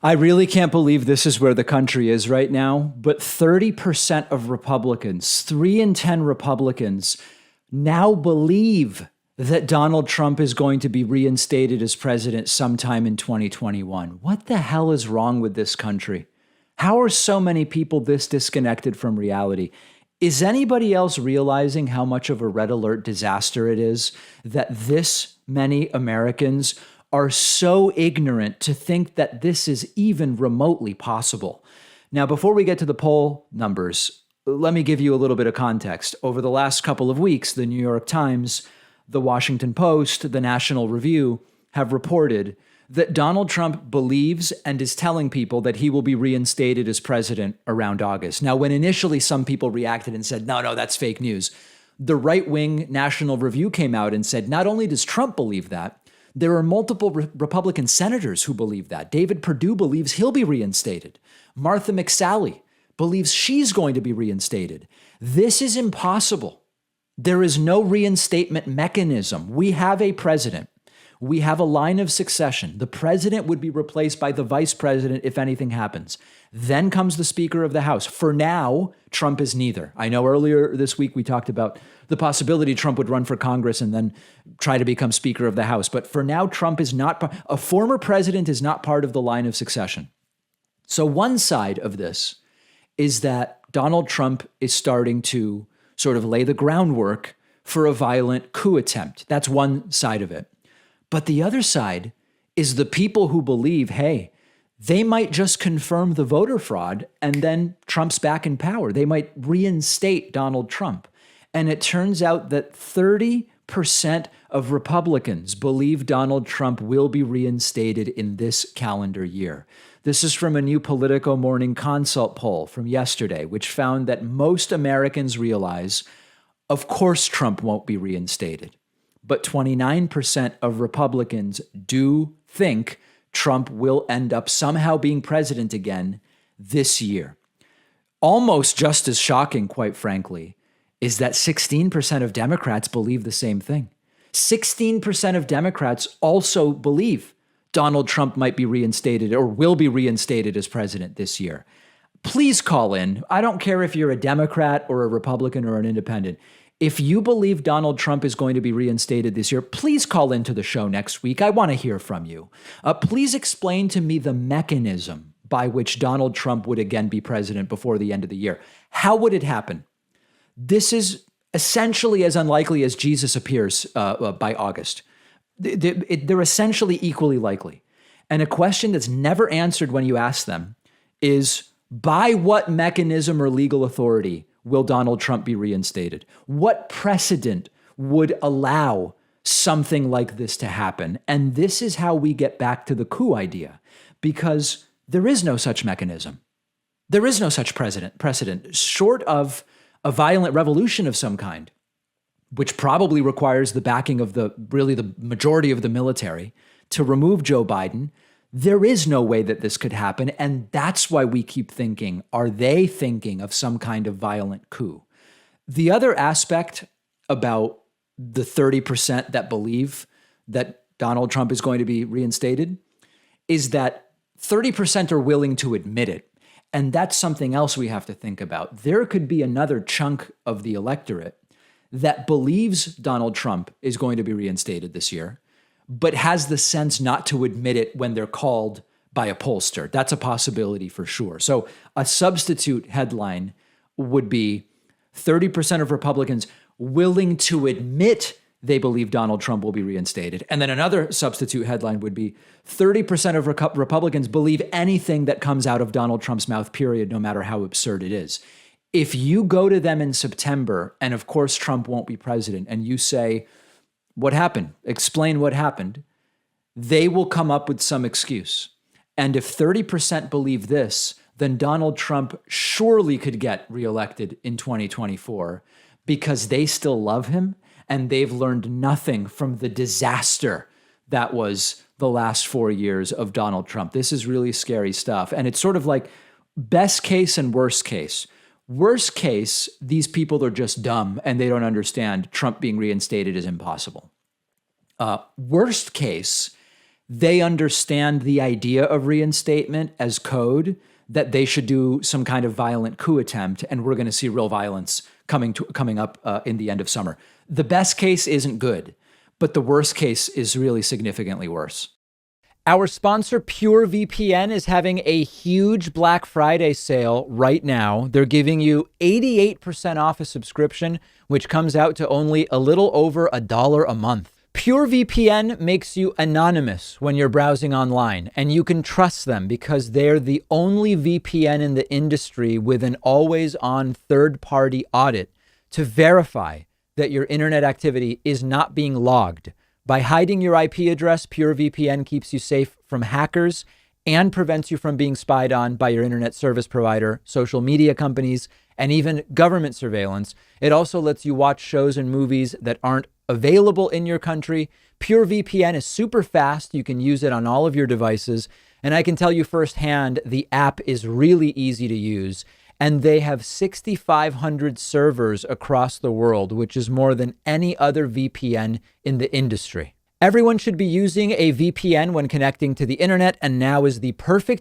I really can't believe this is where the country is right now, but 30% of Republicans, 3 in 10 Republicans, now believe that Donald Trump is going to be reinstated as president sometime in 2021. What the hell is wrong with this country? How are so many people this disconnected from reality? Is anybody else realizing how much of a red alert disaster it is that this many Americans are so ignorant to think that this is even remotely possible? Now, before we get to the poll numbers, let me give you a little bit of context. Over the last couple of weeks, the New York Times, the Washington Post, the National Review have reported that Donald Trump believes and is telling people that he will be reinstated as president around August. Now, when initially some people reacted and said, no, that's fake news, the right-wing National Review came out and said, not only does Trump believe that, there are multiple Republican senators who believe that. David Perdue believes he'll be reinstated. Martha McSally believes she's going to be reinstated. This is impossible. There is no reinstatement mechanism. We have a president. We have a line of succession. The president would be replaced by the vice president if anything happens. Then comes the Speaker of the House. For now, Trump is neither. I know earlier this week we talked about the possibility Trump would run for Congress and then try to become Speaker of the House. But for now, Trump is not, a former president is not part of the line of succession. So one side of this is that Donald Trump is starting to sort of lay the groundwork for a violent coup attempt. That's one side of it. But the other side is the people who believe, hey, they might just confirm the voter fraud and then Trump's back in power. They might reinstate Donald Trump. And it turns out that 30% of Republicans believe Donald Trump will be reinstated in this calendar year. This is from a new Politico Morning Consult poll from yesterday, which found that most Americans realize, of course, Trump won't be reinstated. But 29% of Republicans do think Trump will end up somehow being president again this year. Almost just as shocking, quite frankly, is that 16% of Democrats believe the same thing. 16% of Democrats also believe Donald Trump might be reinstated or will be reinstated as president this year. Please call in. I don't care if you're a Democrat or a Republican or an independent. If you believe Donald Trump is going to be reinstated this year, please call into the show next week. I want to hear from you. Please explain to me the mechanism by which Donald Trump would again be president before the end of the year. How would it happen? This is essentially as unlikely as Jesus appears by August. They're essentially equally likely. And a question that's never answered when you ask them is, by what mechanism or legal authority will Donald Trump be reinstated? What precedent would allow something like this to happen? And this is how we get back to the coup idea, because there is no such mechanism. There is no such precedent, short of a violent revolution of some kind, which probably requires the backing of the majority of the military to remove Joe Biden. There is no way that this could happen. And that's why we keep thinking, are they thinking of some kind of violent coup? The other aspect about the 30% that believe that Donald Trump is going to be reinstated is that 30% are willing to admit it. And that's something else we have to think about. There could be another chunk of the electorate that believes Donald Trump is going to be reinstated this year, but has the sense not to admit it when they're called by a pollster. That's a possibility for sure. So a substitute headline would be 30% of Republicans willing to admit they believe Donald Trump will be reinstated. And then another substitute headline would be 30% of Republicans believe anything that comes out of Donald Trump's mouth, period, no matter how absurd it is. If you go to them in September, and of course Trump won't be president, and you say, what happened? Explain what happened. They will come up with some excuse. And if 30% believe this, then Donald Trump surely could get reelected in 2024 because they still love him and they've learned nothing from the disaster that was the last 4 years of Donald Trump. This is really scary stuff. And it's sort of like best case and worst case. Worst case, these people are just dumb and they don't understand Trump being reinstated is impossible. Worst case, they understand the idea of reinstatement as code that they should do some kind of violent coup attempt, and we're going to see real violence coming up in the end of summer. The best case isn't good, but the worst case is really significantly worse. Our sponsor, PureVPN, is having a huge Black Friday sale right now. They're giving you 88% off a subscription, which comes out to only a little over $1 a month. PureVPN makes you anonymous when you're browsing online, and you can trust them because they're the only VPN in the industry with an always-on third-party audit to verify that your internet activity is not being logged. By hiding your IP address, PureVPN keeps you safe from hackers and prevents you from being spied on by your internet service provider, social media companies, and even government surveillance. It also lets you watch shows and movies that aren't available in your country. PureVPN is super fast. You can use it on all of your devices. And I can tell you firsthand, the app is really easy to use. And they have 6,500 servers across the world, which is more than any other VPN in the industry. Everyone should be using a VPN when connecting to the internet, and now is the perfect